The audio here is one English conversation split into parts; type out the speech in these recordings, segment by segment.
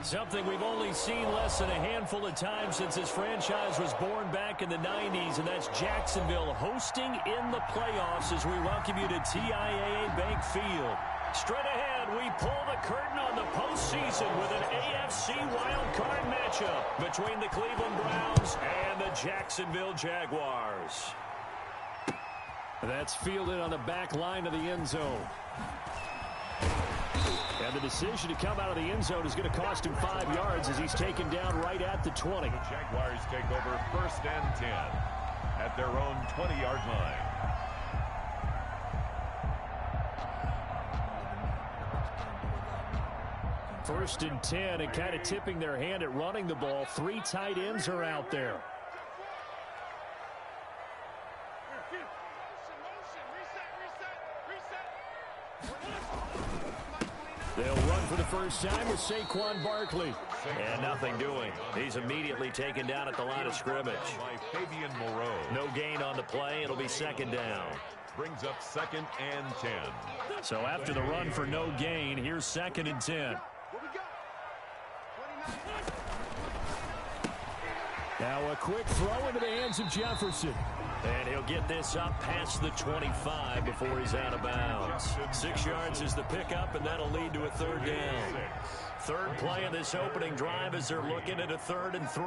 Something we've only seen less than a handful of times since this franchise was born back in the 90s, and that's Jacksonville hosting in the playoffs as we welcome you to TIAA Bank Field. Straight ahead, we pull the curtain on the postseason with an AFC wildcard matchup between the Cleveland Browns and the Jacksonville Jaguars. That's fielded on the back line of the end zone. And the decision to come out of the end zone is going to cost him 5 yards as he's taken down right at the 20. The Jaguars take over 1st and 10 at their own 20-yard line. First and 10, and kind of tipping their hand at running the ball. 3 tight ends are out there. They'll run for the first time with Saquon Barkley. And nothing doing. He's immediately taken down at the line of scrimmage. No gain on the play. It'll be 2nd down. Brings up 2nd and 10. So after the run for no gain, here's 2nd and 10. Now a quick throw into the hands of Jefferson. And he'll get this up past the 25 before he's out of bounds. 6 yards is the pickup, and that'll lead to a 3rd down. 3rd play of this opening drive as they're looking at a 3rd and 3.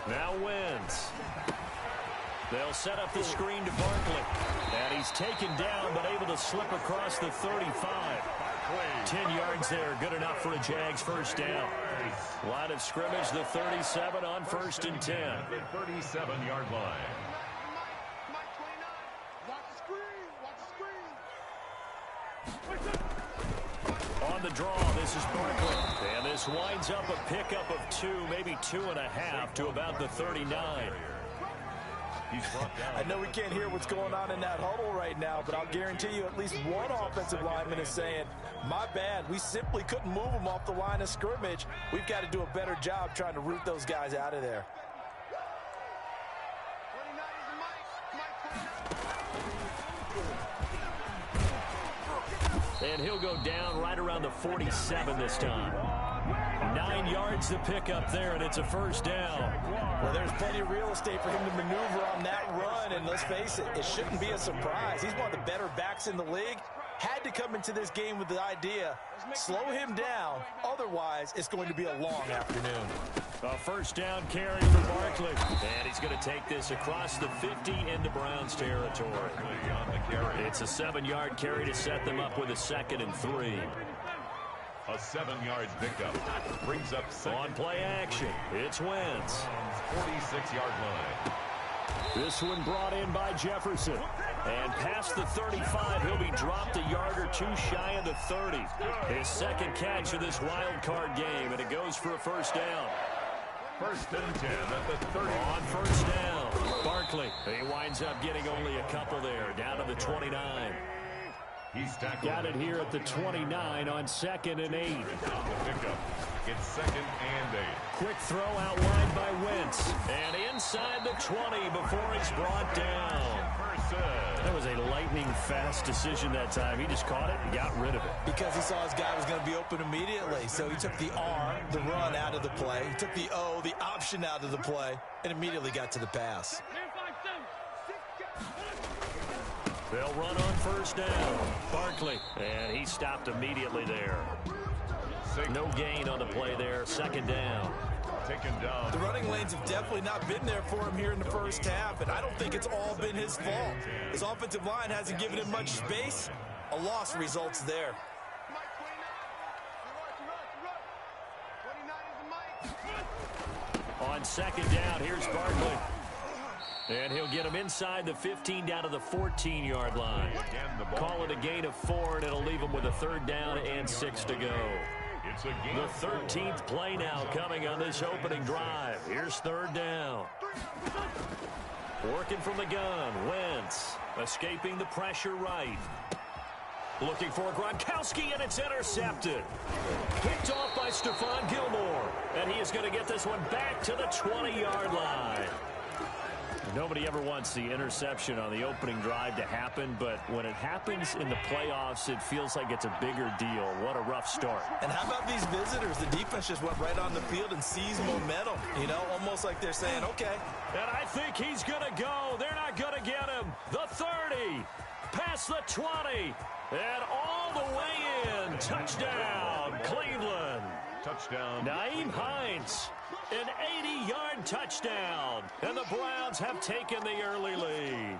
Now Wentz. They'll set up the screen to Barkley. And he's taken down, but able to slip across the 35. 10 yards there, good enough for a Jags 1st down. Line of scrimmage, the 37 on 1st and 10. The 37-yard line. On the draw, this is Barkley. And this winds up a pickup of 2, maybe 2.5 to about the 39. I know we can't hear what's going on in that huddle right now, but I'll guarantee you at least one offensive lineman is saying, my bad, we simply couldn't move them off the line of scrimmage. We've got to do a better job trying to root those guys out of there. And he'll go down right around the 47 this time. 9 yards to pick up there, and it's a 1st down. Well, there's plenty of real estate for him to maneuver on that run, and let's face it, it shouldn't be a surprise. He's one of the better backs in the league. Had to come into this game with the idea, slow him down, otherwise it's going to be a long afternoon. A 1st down carry for Barkley. And he's going to take this across the 50 into Browns territory. It's a 7-yard carry to set them up with a 2nd and 3. A 7-yard pickup brings up 2nd. On play action, it's Wentz. 46-yard line. This one brought in by Jefferson. And past the 35, he'll be dropped a yard or 2 shy of the 30. His 2nd catch of this wild card game, and it goes for a 1st down. 1st and 10 at the 30. On 1st down, Barkley. He winds up getting only a couple there, down to the 29. He's tackled. Got it here at the 29 on 2nd and 8. The pickup. It's 2nd and 8. Quick throw outlined by Wentz. And inside the 20 before he's brought down. That was a lightning-fast decision that time. He just caught it and got rid of it. Because he saw his guy was going to be open immediately. So he took the R, the run, out of the play. He took the O, the option, out of the play, and immediately got to the pass. They'll run on 1st down. Barkley. And he stopped immediately there. No gain on the play there. 2nd down. Taken down. The running lanes have definitely not been there for him here in the 1st half, and I don't think it's all been his fault. His offensive line hasn't given him much space. A loss results there. On 2nd down, here's Barkley. And he'll get him inside the 15 down to the 14-yard line. Call it a gain of 4, and it'll leave him with a 3rd down and 6 to go. The 13th play now coming on this opening drive. Here's 3rd down. Working from the gun, Wentz. Escaping the pressure right. Looking for Gronkowski, and it's intercepted. Picked off by Stephon Gilmore. And he is going to get this one back to the 20-yard line. Nobody ever wants the interception on the opening drive to happen, but when it happens in the playoffs, it feels like it's a bigger deal. What a rough start. And how about these visitors? The defense just went right on the field and seized momentum, you know, almost like they're saying, okay. And I think he's going to go. They're not going to get him. The 30, past the 20, and all the way in. Touchdown, Cleveland. Touchdown. Nyheim Hines, an 80-yard touchdown. And the Browns have taken the early lead.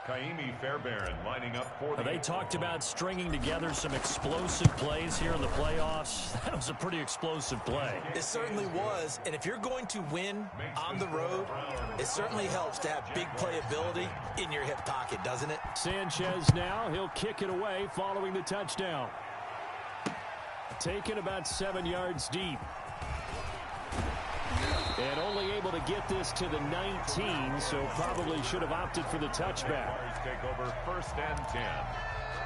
Kaimi Fairbairn lining up for the... They talked about stringing together some explosive plays here in the playoffs. That was a pretty explosive play. It certainly was. And if you're going to win on the road, it certainly helps to have big playability in your hip pocket, doesn't it? Sanchez now, he'll kick it away following the touchdown. Taken about 7 yards deep. And only able to get this to the 19, so probably should have opted for the touchback. Take over 1st and 10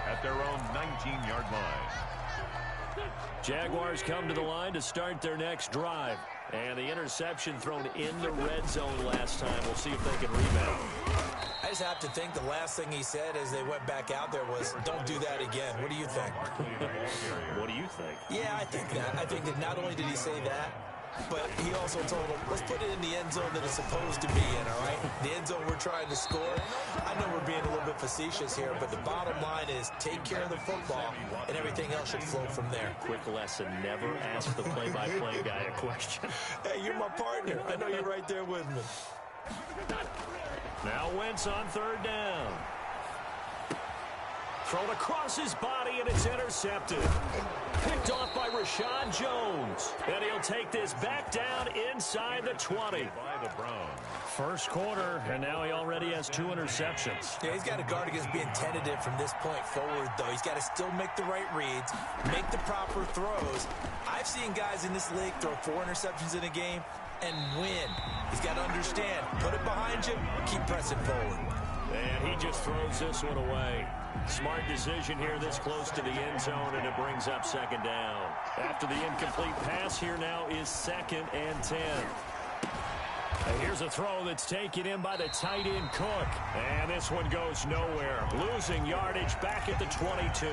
at their own 19-yard line. Jaguars come to the line to start their next drive. And the interception thrown in the red zone last time. We'll see if they can rebound. I just have to think the last thing he said as they went back out there was, don't do that again. What do you think? What do you think? Yeah, I think that. I think that not only did he say that, but he also told him, let's put it in the end zone that it's supposed to be in, all right? The end zone we're trying to score. I know we're being a little bit facetious here, but the bottom line is take care of the football, and everything else should flow from there. Quick lesson, never ask the play-by-play guy a question. Hey, you're my partner. I know you're right there with me. Now Wentz on 3rd down. Thrown across his body, and it's intercepted. Picked off by Rashad Jones. And he'll take this back down inside the 20. By the Browns. First quarter, and now he already has 2 interceptions. Yeah, he's got to guard against being tentative from this point forward, though. He's got to still make the right reads, make the proper throws. I've seen guys in this league throw 4 interceptions in a game and win. He's got to understand, put it behind you, keep pressing forward. And he just throws this one away. Smart decision here this close to the end zone, and it brings up 2nd down. After the incomplete pass, here now is 2nd and 10. And here's a throw that's taken in by the tight end Cook. And this one goes nowhere. Losing yardage back at the 22.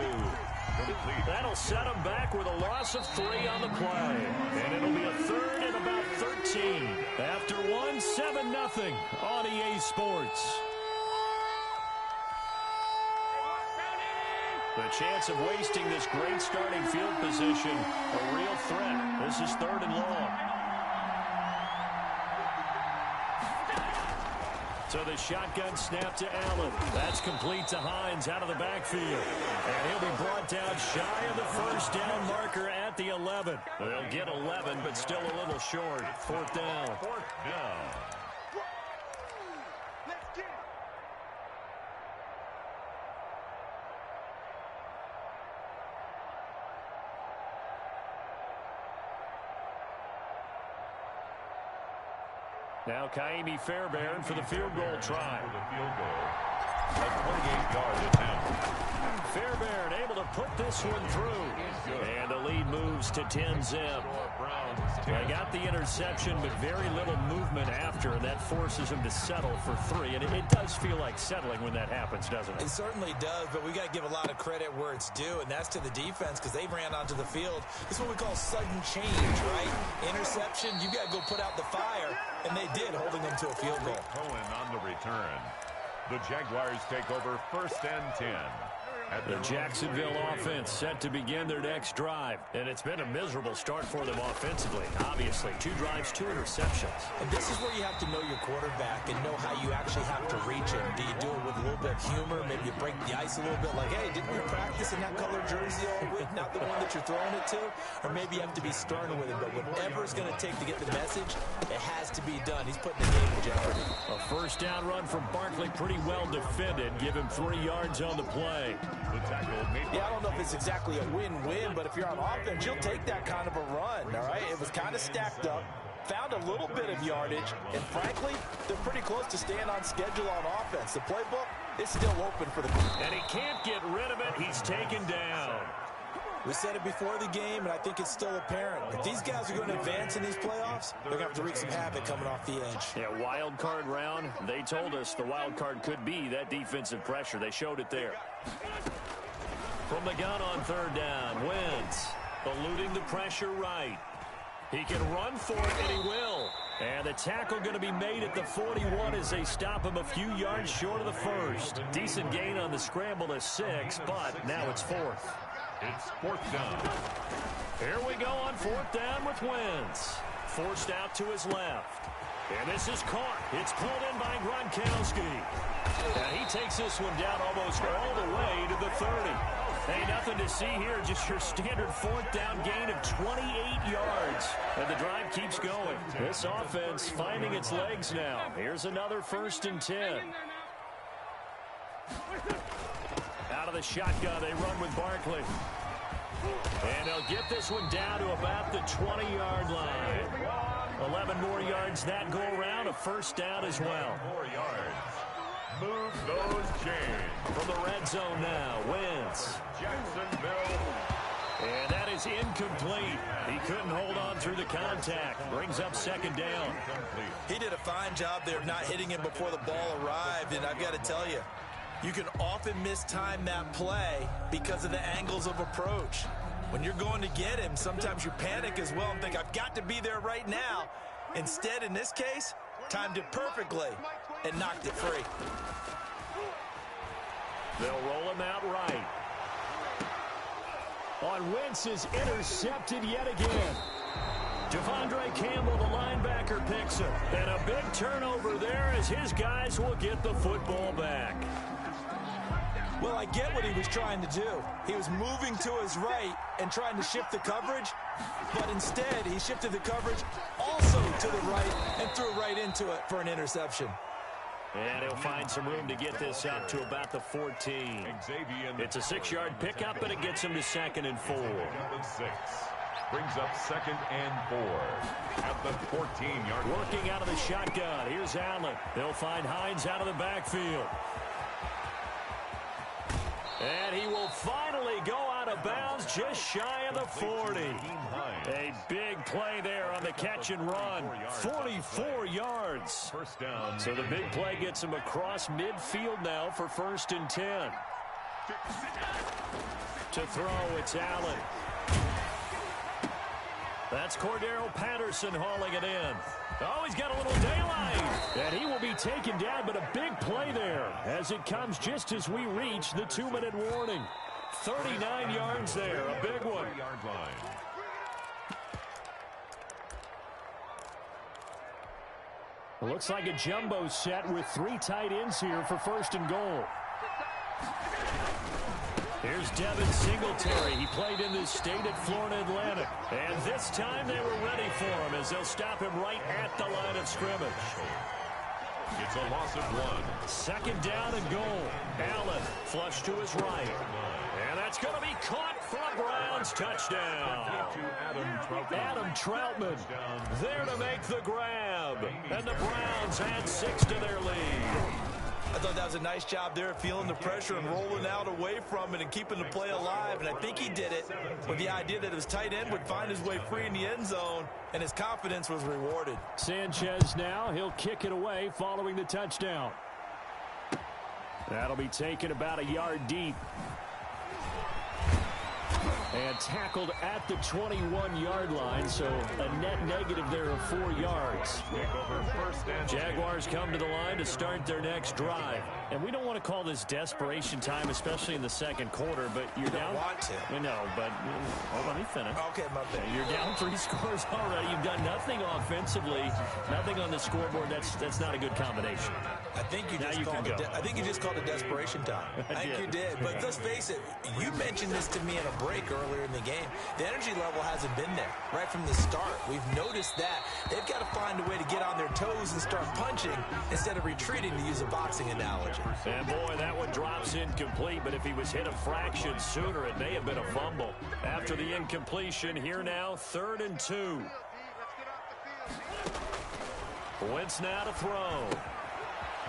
That'll set him back with a loss of 3 on the play. And it'll be a 3rd and about 13. After 1, 7-0 on EA Sports. The chance of wasting this great starting field position, a real threat. This is 3rd and long. So the shotgun snap to Allen. That's complete to Hines out of the backfield. And he'll be brought down shy of the 1st down marker at the 11. They'll get 11, but still a little short. 4th down. 4th down. Now Kaimi Fairbairn for the field goal try. The field goal. A 28-yard attempt. Fairbairn able to put this one through. And the lead moves to 10-zip. They got the interception, but very little movement after, and that forces him to settle for 3. And it does feel like settling when that happens, doesn't it? It certainly does, but we got to give a lot of credit where it's due, and that's to the defense because they ran onto the field. It's what we call sudden change, right? Interception, you got to go put out the fire, and they did, holding them to a field goal. Cohen on the return. The Jaguars take over 1st and 10. The Jacksonville offense set to begin their next drive. And it's been a miserable start for them offensively. Obviously, 2 drives, 2 interceptions. And this is where you have to know your quarterback and know how you actually have to reach him. Do you do it with a little bit of humor? Maybe you break the ice a little bit like, hey, didn't we practice in that color jersey all week? Not the one that you're throwing it to? Or maybe you have to be stern with him. But whatever it's going to take to get the message, it has to be done. He's putting the game in jeopardy. A 1st down run from Barkley, pretty well defended. Give him 3 yards on the play. Yeah, I don't know if it's exactly a win-win, but if you're on offense, you'll take that kind of a run, all right? It was kind of stacked up, found a little bit of yardage, and frankly, they're pretty close to staying on schedule on offense. The playbook is still open for the... And he can't get rid of it. He's taken down. We said it before the game, and I think it's still apparent. If these guys are going to advance in these playoffs, they're going to have to wreak some havoc coming off the edge. Yeah, wild card round. They told us the wild card could be that defensive pressure. They showed it there. From the gun on third down, Wentz eluding the pressure right. He can run for it, and he will. And the tackle going to be made at the 41 as they stop him a few yards short of the first. Decent gain on the scramble to 6, but now it's fourth. It's fourth down. Here we go on fourth down with Wentz. Forced out to his left. And this is caught. It's pulled in by Gronkowski. And he takes this one down almost all the way to the 30. Hey, nothing to see here, just your standard fourth down gain of 28 yards. And the drive keeps going. This offense finding its legs now. Here's another 1st and 10. Out of the shotgun, they run with Barkley. And they'll get this one down to about the 20-yard line. 11 more yards that go around, a first down as well. 4 yards. Move those chains. From the red zone now, Wentz. Jacksonville. And that is incomplete. He couldn't hold on through the contact. Brings up second down. He did a fine job there of not hitting him before the ball arrived, and I've got to tell you, you can often mistime that play because of the angles of approach. When you're going to get him, sometimes you panic as well and think, I've got to be there right now. Instead, in this case, timed it perfectly and knocked it free. They'll roll him out right. On Wentz is intercepted yet again. Devondre Campbell, the linebacker, picks him. And a big turnover there as his guys will get the football back. Well, I get what he was trying to do. He was moving to his right and trying to shift the coverage, but instead he shifted the coverage also to the right and threw right into it for an interception. And he'll find some room to get this up to about the 14. It's a 6-yard pickup, and it gets him to 2nd and 4. Brings up 2nd and 4 at the 14-yard line. Working out of the shotgun. Here's Allen. They'll find Hines out of the backfield. And he will finally go out of bounds just shy of the 40. A big play there on the catch and run. 44 yards. First down. So the big play gets him across midfield now for 1st and 10. To throw, it's Allen. That's Cordero Patterson hauling it in. Oh, he's got a little daylight. And he will be taken down, but a big play there as it comes just as we reach the 2-minute warning. 39 yards there, a big one. It looks like a jumbo set with 3 tight ends here for 1st and goal. Here's Devin Singletary. He played in this state at Florida Atlantic. And this time they were ready for him as they'll stop him right at the line of scrimmage. It's a loss of 1. 2nd down and goal. Allen flush to his right. And that's going to be caught for a Browns touchdown. Adam Troutman there to make the grab. And the Browns add 6 to their lead. I thought that was a nice job there, feeling the pressure and rolling out away from it and keeping the play alive. And I think he did it with the idea that his tight end would find his way free in the end zone, and his confidence was rewarded. Sanchez now, he'll kick it away following the touchdown. That'll be taken about a yard deep. And tackled at the 21-yard line, so a net negative there of 4 yards. Jaguars come to the line to start their next drive. And we don't want to call this desperation time, especially in the second quarter, but you're down. You don't want to. I know, but hold on, let me finish. Okay, my bad. You're down 3 scores already. You've done nothing offensively, nothing on the scoreboard. That's not a good combination. I think you just called it desperation time. I think you did. But let's face it, you mentioned this to me in a break earlier in the game. The energy level hasn't been there right from the start. We've noticed that. They've got to find a way to get on their toes and start punching instead of retreating, to use a boxing analogy. And boy, that one drops incomplete, but if he was hit a fraction sooner, it may have been a fumble. After the incompletion, here now, 3rd and 2. Wentz now to throw.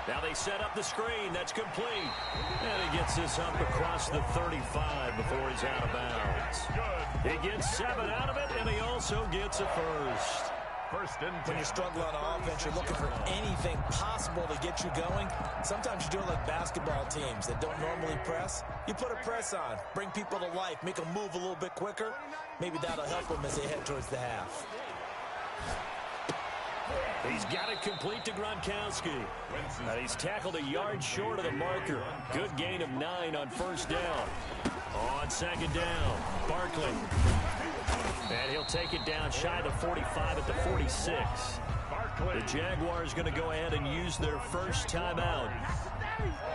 Now they set up the screen. That's complete. And he gets this up across the 35 before he's out of bounds. He gets 7 out of it, and he also gets a first. When you struggle on offense, you're looking for anything possible to get you going. Sometimes you do it like basketball teams that don't normally press. You put a press on, bring people to life, make them move a little bit quicker. Maybe that'll help them as they head towards the half. He's got it complete to Gronkowski. And he's tackled a yard short of the marker. Good gain of 9 on first down. On second down, Barkley. And he'll take it down shy of the 45 at the 46. The Jaguars going to go ahead and use their first timeout,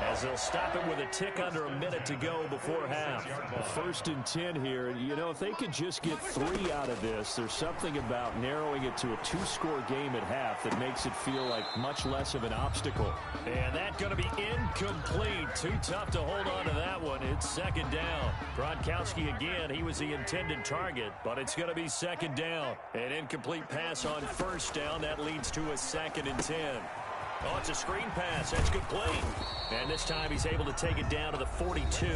as they'll stop it with a tick under a minute to go before half. A 1st and 10 here. And, you know, if they could just get 3 out of this, there's something about narrowing it to a 2-score game at half that makes it feel like much less of an obstacle. And that's going to be incomplete. Too tough to hold on to that one. It's second down. Gronkowski again. He was the intended target, but it's going to be second down. An incomplete pass on first down. That leads to a 2nd and 10. Oh, it's a screen pass. That's complete. And this time he's able to take it down to the 42.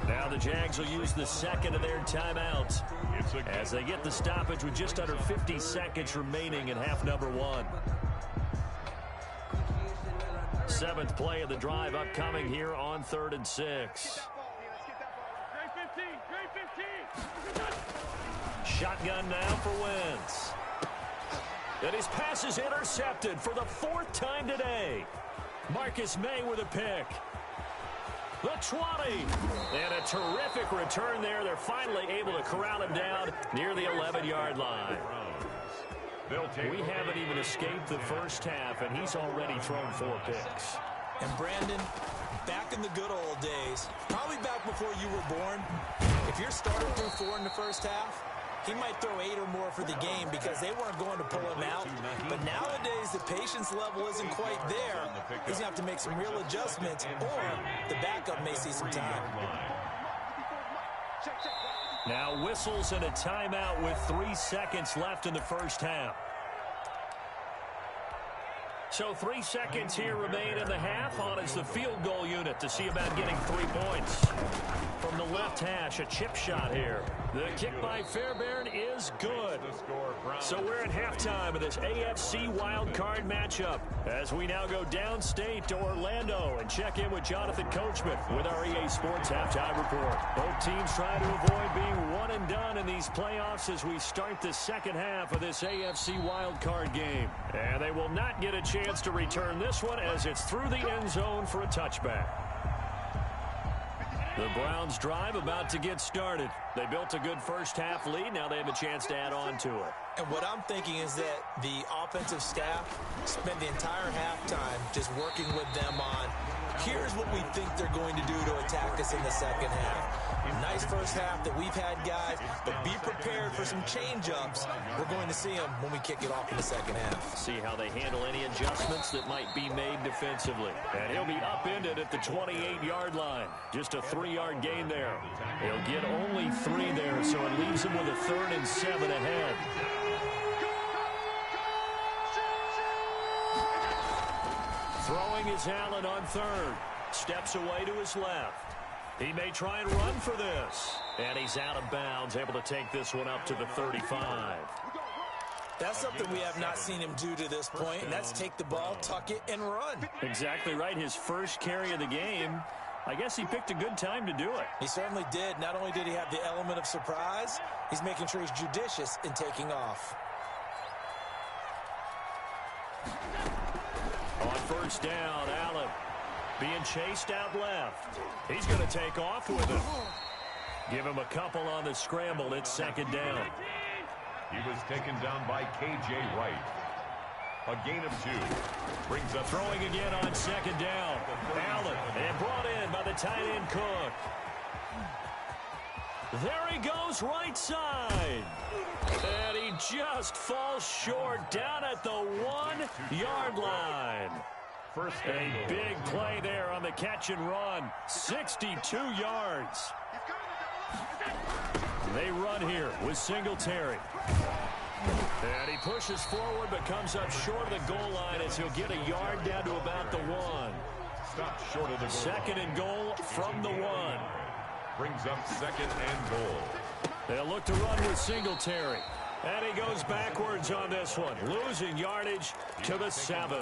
Now the Jags will use the second of their timeouts as they get the stoppage with just under 50 seconds remaining in half number 1. 7th play of the drive upcoming here on 3rd and 6. Shotgun now for Wentz. And his pass is intercepted for the 4th time today. Marcus May with a pick. The 20. And a terrific return there. They're finally able to corral him down near the 11-yard line. We haven't even escaped the first half, and he's already thrown 4 picks. And Brandon, back in the good old days, probably back before you were born, if you're starting through 4 in the first half, he might throw 8 or more for the game because they weren't going to pull him out. But nowadays, the patience level isn't quite there. He's going to have to make some real adjustments, or the backup may see some time. Now whistles and a timeout with 3 seconds left in the first half. So 3 seconds here remain in the half. On is the field goal unit to see about getting 3 points. From the left hash, a chip shot here. The kick by Fairbairn is good. So we're at halftime of this AFC wildcard matchup as we now go downstate to Orlando and check in with Jonathan Coachman with our EA Sports Halftime Report. Both teams trying to avoid being one and done in these playoffs as we start the second half of this AFC wildcard game. And they will not get a chance to return this one as it's through the end zone for a touchback. The Browns drive about to get started. They built a good first half lead. Now they have a chance to add on to it. And what I'm thinking is that the offensive staff spend the entire halftime just working with them on, here's what we think they're going to do to attack us in the second half. Nice first half that we've had, guys, but be prepared for some change-ups. We're going to see them when we kick it off in the second half. See how they handle any adjustments that might be made defensively. And he'll be upended at the 28-yard line. Just a 3-yard gain there. He'll get only 3 there, so it leaves him with a 3rd and 7 ahead. Throwing is Allen on 3rd. Steps away to his left. He may try and run for this. And he's out of bounds, able to take this one up to the 35. That's something we have not seen him do to this point, and that's take the ball, tuck it, and run. Exactly right. His first carry of the game. I guess he picked a good time to do it. He certainly did. Not only did he have the element of surprise, he's making sure he's judicious in taking off. On first down, Allen being chased out left. He's going to take off with it. Give him a couple on the scramble. It's second down. He was taken down by K.J. Wright. A gain of 2. Brings up throwing again on second down. Allen, and brought in by the tight end Cook. There he goes, right side. And he just falls short down at the 1-yard line. A big play there on the catch and run. 62 yards. They run here with Singletary. And he pushes forward but comes up short of the goal line as he'll get a yard down to about the 1. Stop short of the goal. Second and goal from the 1. Brings up second and goal. They'll look to run with Singletary. And he goes backwards on this one, losing yardage to the 7.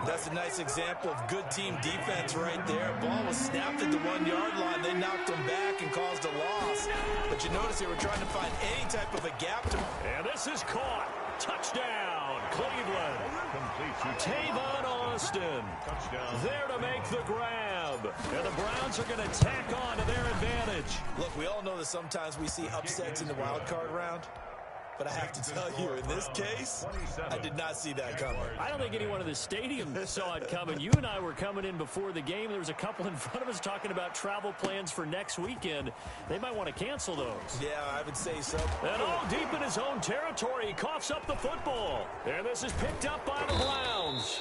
That's a nice example of good team defense right there. Ball was snapped at the 1-yard line. They knocked him back and caused a loss. But you notice they were trying to find any type of a gap to... And this is caught. Touchdown, Cleveland. Tavon Austin there to make the grab. And the Browns are going to tack on to their advantage. Look, we all know that sometimes we see upsets in the wild card round. But I have to tell you, in this case, I did not see that coming. I don't think anyone in the stadium saw it coming. You and I were coming in before the game. There was a couple in front of us talking about travel plans for next weekend. They might want to cancel those. Yeah, I would say so. And deep in his own territory, he coughs up the football. And this is picked up by the Browns.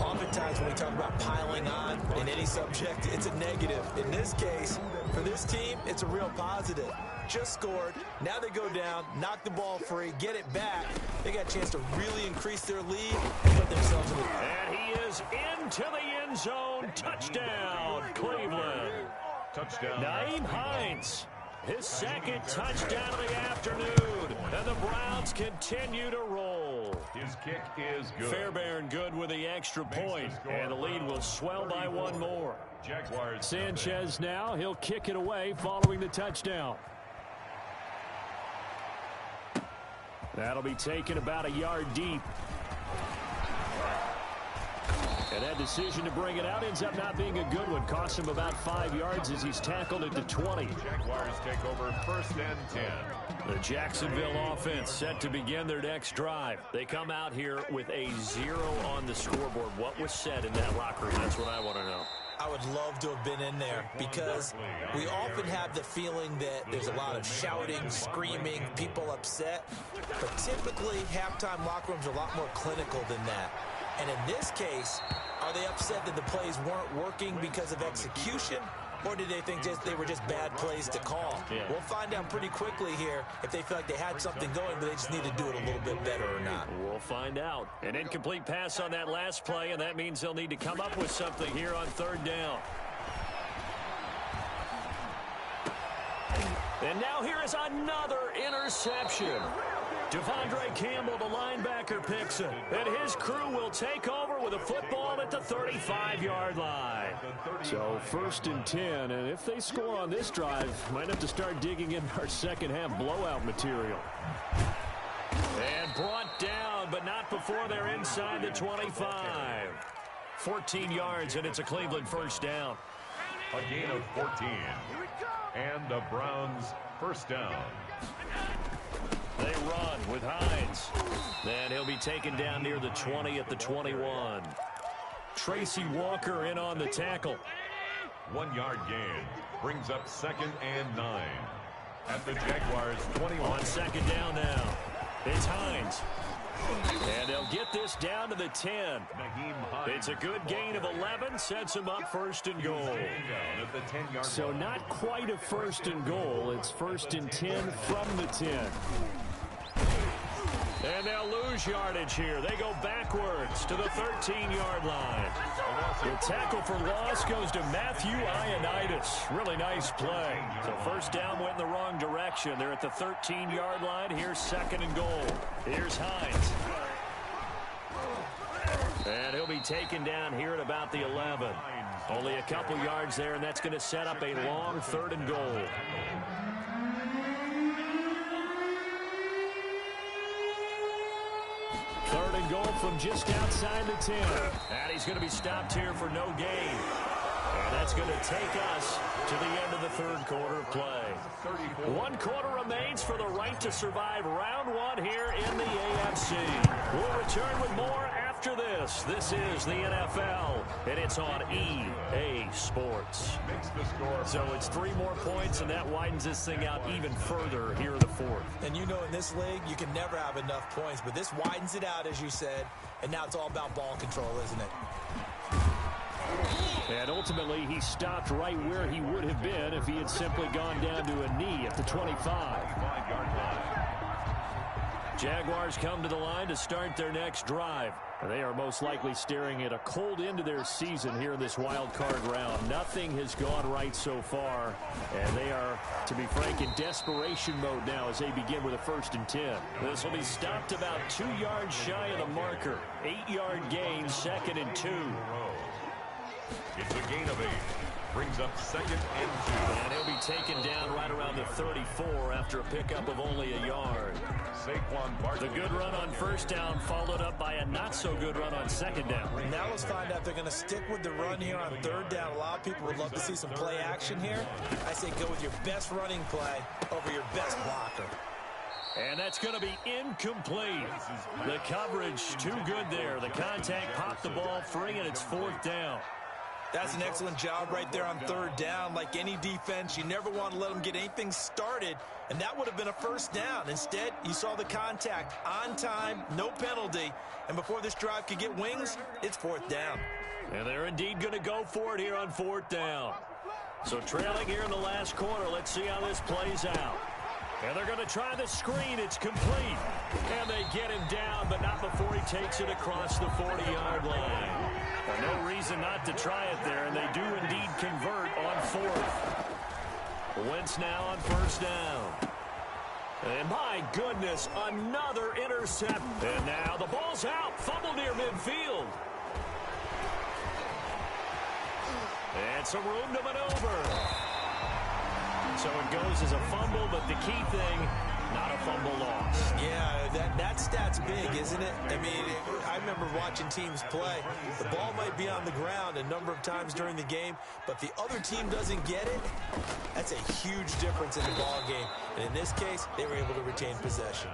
Oftentimes when we talk about piling on in any subject, it's a negative. In this case, for this team, it's a real positive. Just scored. Now they go down, knock the ball free, get it back. They got a chance to really increase their lead and put themselves in the... And he is into the end zone. Touchdown, Cleveland. Touchdown. Nyheim Hines, his second touchdown of the afternoon. And the Browns continue to roll. His kick is good. Fairbairn good with the extra point. And the lead will swell by 1 more. Jaguars. Sanchez now, he'll kick it away following the touchdown. That'll be taken about a yard deep. And that decision to bring it out ends up not being a good one. Costs him about 5 yards as he's tackled at the 20. Jaguars take over 1st and 10. The Jacksonville offense set to begin their next drive. They come out here with a 0 on the scoreboard. What was said in that locker room? That's what I want to know. I would love to have been in there because we often have the feeling that there's a lot of shouting, screaming, people upset. But typically, halftime locker rooms are a lot more clinical than that. And in this case, are they upset that the plays weren't working because of execution? Or did they think they were just bad plays to call? Yeah. We'll find out pretty quickly here if they feel like they had something going, but they just need to do it a little bit better or not. We'll find out. An incomplete pass on that last play, and that means they'll need to come up with something here on 3rd down. And now here is another interception. Devondre Campbell, the linebacker, picks it. And his crew will take over with a football at the 35-yard line. So 1st and 10, and if they score on this drive, might have to start digging in our second-half blowout material. And brought down, but not before they're inside the 25. 14 yards, and it's a Cleveland 1st down. A gain of 14. And the Browns 1st down. They run with Hines. Then he'll be taken down near the 20 at the 21. Tracy Walker in on the tackle. 1-yard gain. Brings up 2nd and 9. At the Jaguars 21. On 2nd down now. It's Hines. And they'll get this down to the 10. It's a good gain of 11. Sets him up 1st and goal. So not quite a 1st and goal. It's 1st and 10 from the 10. And they'll lose yardage here. They go backwards to the 13-yard line. The tackle for loss goes to Matthew Ioannidis. Really nice play. So 1st down went in the wrong direction. They're at the 13-yard line. Here's 2nd and goal. Here's Hines. And he'll be taken down here at about the 11. Only a couple yards there, and that's going to set up a long 3rd and goal. 3rd and goal from just outside the 10. And he's going to be stopped here for no gain. And that's going to take us to the end of the 3rd quarter of play. 1 quarter remains for the right to survive round 1 here in the AFC. We'll return with more after this. This is the NFL, and it's on EA Sports. So it's 3 more points, and that widens this thing out even further here in the 4th. And you know in this league, you can never have enough points, but this widens it out, as you said, and now it's all about ball control, isn't it? And ultimately, he stopped right where he would have been if he had simply gone down to a knee at the 25. Jaguars come to the line to start their next drive. They are most likely staring at a cold end to their season here in this wild card round. Nothing has gone right so far, and they are, to be frank, in desperation mode now as they begin with a 1st and 10. This will be stopped about 2 yards shy of the marker. 8-yard gain, 2nd and 2. It's a gain of 8. Brings up 2nd and 2. And he'll be taken down right around the 34 after a pickup of only a yard. The good run on 1st down followed up by a not-so-good run on 2nd down. Now let's find out if they're going to stick with the run here on 3rd down. A lot of people would love to see some play action here. I say go with your best running play over your best blocker. And that's going to be incomplete. The coverage too good there. The contact popped the ball free, and it's 4th down. That's an excellent job right there on 3rd down. Like any defense, you never want to let them get anything started, and that would have been a 1st down. Instead, you saw the contact on time, no penalty, and before this drive could get wings, it's 4th down. And they're indeed going to go for it here on 4th down. So trailing here in the last quarter, let's see how this plays out. And they're going to try the screen. It's complete. And they get him down, but not before he takes it across the 40-yard line. Well, no reason not to try it there, and they do indeed convert on 4th. Wentz now on 1st down. And my goodness, another intercept. And now the ball's out. Fumble near midfield. And some room to maneuver. So it goes as a fumble, but the key thing, not a fumble loss. Yeah, that stat's big, isn't it? I mean, I remember watching teams play. The ball might be on the ground a number of times during the game, but the other team doesn't get it. That's a huge difference in the ball game. And in this case, they were able to retain possession.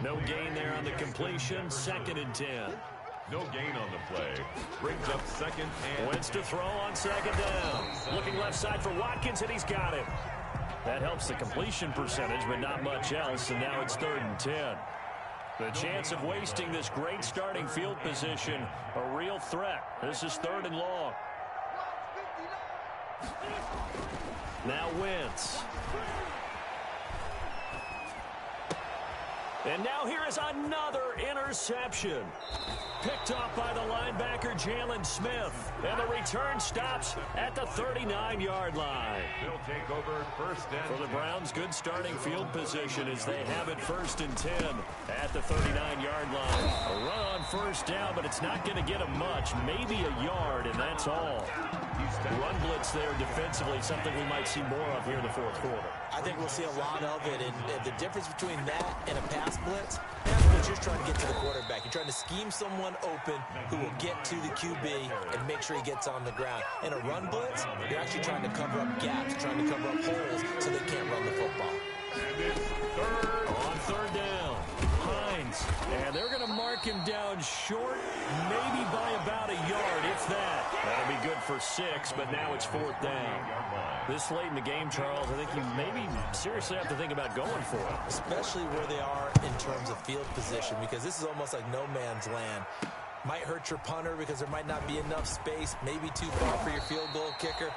No gain there on the completion, 2nd and 10. No gain on the play. Brings up 2nd and... Wentz to throw on 2nd down. Looking left side for Watkins, and he's got him. That helps the completion percentage, but not much else, and now it's 3rd and 10. The chance of wasting this great starting field position, a real threat. This is 3rd and long. Now Wentz. And now here is another interception. Picked off by the linebacker, Jalen Smith. And the return stops at the 39-yard line. They'll take over 1st and 10. For the Browns, good starting field position as they have it 1st and 10 at the 39-yard line. A run on 1st down, but it's not going to get him much. Maybe a yard, and that's all. Run blitz there defensively, something we might see more of here in the 4th quarter. I think we'll see a lot of it, and the difference between that and a pass blitz, pass blitz, you're trying to get to the quarterback. You're trying to scheme someone open who will get to the QB and make sure he gets on the ground. In a run blitz, you're actually trying to cover up gaps, trying to cover up holes so they can't run the football. And it's 3rd. On 3rd down, Hines. And they're going to mark him down short, maybe by about a yard, if that. That'll be good for 6, but now it's 4th down. This late in the game, Charles, I think you maybe seriously have to think about going for it. Especially where they are in terms of field position, because this is almost like no man's land. Might hurt your punter because there might not be enough space, maybe too far for your field goal kicker.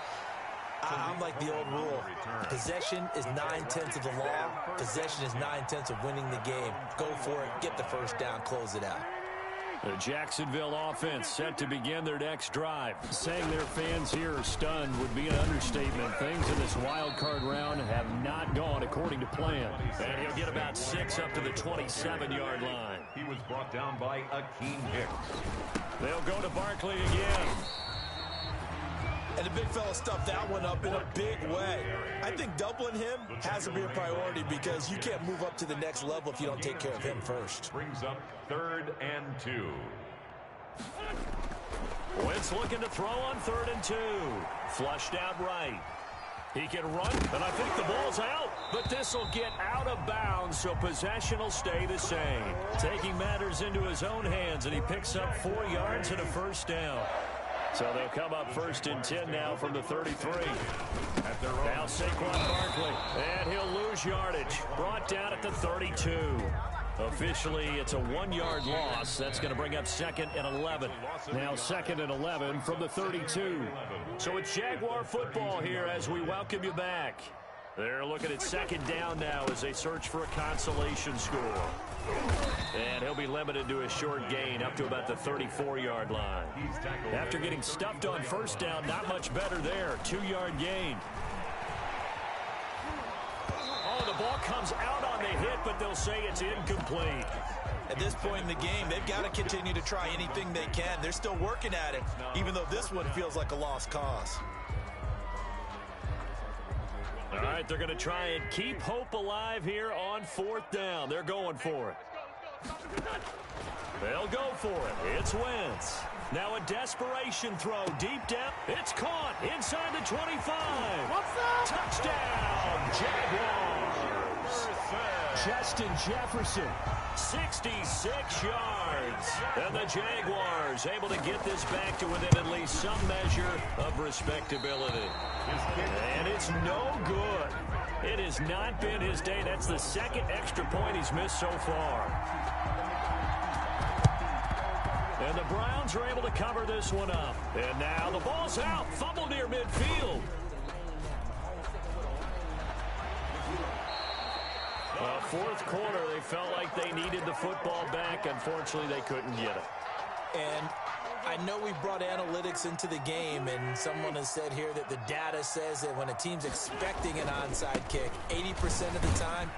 I'm like the old rule. Possession is 9/10 of the law. Possession is 9/10 of winning the game. Go for it, get the 1st down, close it out. The Jacksonville offense set to begin their next drive. Saying their fans here are stunned would be an understatement. Things in this wild card round have not gone according to plan. And he'll get about 6 up to the 27-yard line. He was brought down by Akeem Hicks. They'll go to Barkley again. And the big fella stuffed that one up in a big way. I think doubling him has to be a priority because you can't move up to the next level if you don't take care of him first. Brings up 3rd and 2. Wentz looking to throw on 3rd and 2. Flushed out right. He can run, and I think the ball's out. But this will get out of bounds, so possession will stay the same. Taking matters into his own hands, and he picks up 4 yards and a 1st down. So they'll come up 1st and 10 now from the 33. Now Saquon Barkley, and he'll lose yardage. Brought down at the 32. Officially, it's a 1-yard loss. That's going to bring up 2nd and 11. Now 2nd and 11 from the 32. So it's Jaguar football here as we welcome you back. They're looking at 2nd down now as they search for a consolation score. And he'll be limited to a short gain up to about the 34-yard line. After getting stuffed on first down, not much better there. 2-yard gain. Oh, the ball comes out on the hit, but they'll say it's incomplete. At this point in the game, they've got to continue to try anything they can. They're still working at it, even though this one feels like a lost cause. All right, they're going to try and keep hope alive here on 4th down. They're going for it. They'll go for it. It's Wentz. Now a desperation throw deep down. It's caught inside the 25. Touchdown, Jaguars. Justin Jefferson, 66 yards. And the Jaguars able to get this back to within at least some measure of respectability. And it's no good. It has not been his day. That's the second extra point he's missed so far. And the Browns are able to cover this one up. And now the ball's out. Fumble near midfield. Fourth quarter, they felt like they needed the football back. Unfortunately, they couldn't get it. And I know we brought analytics into the game, and someone has said here that the data says that when a team's expecting an onside kick, 80% of the time,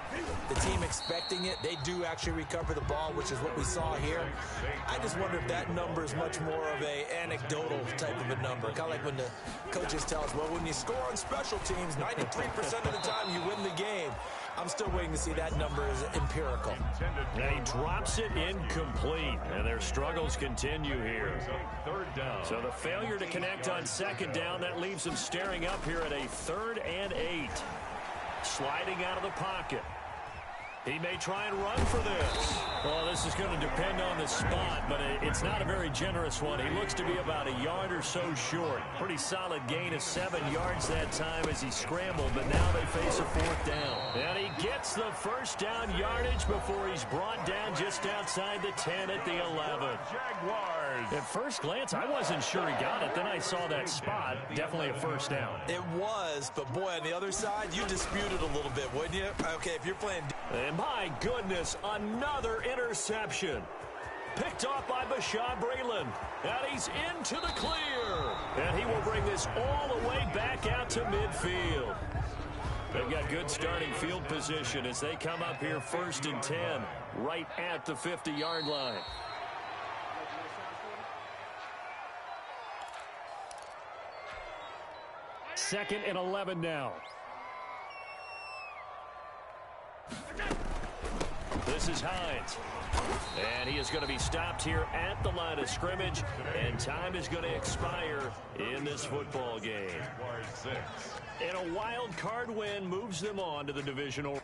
the team expecting it, they do actually recover the ball, which is what we saw here. I just wonder if that number is much more of a anecdotal type of a number. Kind of like when the coaches tell us, well, when you score on special teams, 93% of the time you win the game. I'm still waiting to see that number is empirical. And he drops it incomplete, and their struggles continue here. So the failure to connect on 2nd down, that leaves them staring up here at a 3rd and 8. Sliding out of the pocket. He may try and run for this. Well, this is going to depend on the spot, but it's not a very generous one. He looks to be about a yard or so short. Pretty solid gain of 7 yards that time as he scrambled, but now they face a 4th down. And he gets the first down yardage before he's brought down just outside the 10 at the 11. Jaguars. At first glance, I wasn't sure he got it. Then I saw that spot. Definitely a first down. It was, but boy, on the other side, you disputed a little bit, wouldn't you? Okay, if you're playing... And my goodness, another interception. Picked off by Bashaud Breeland. And he's into the clear. And he will bring this all the way back out to midfield. They've got good starting field position as they come up here 1st and 10, right at the 50-yard line. Second and 11 now. This is Hines. And he is going to be stopped here at the line of scrimmage. And time is going to expire in this football game. And a wild card win moves them on to the divisional.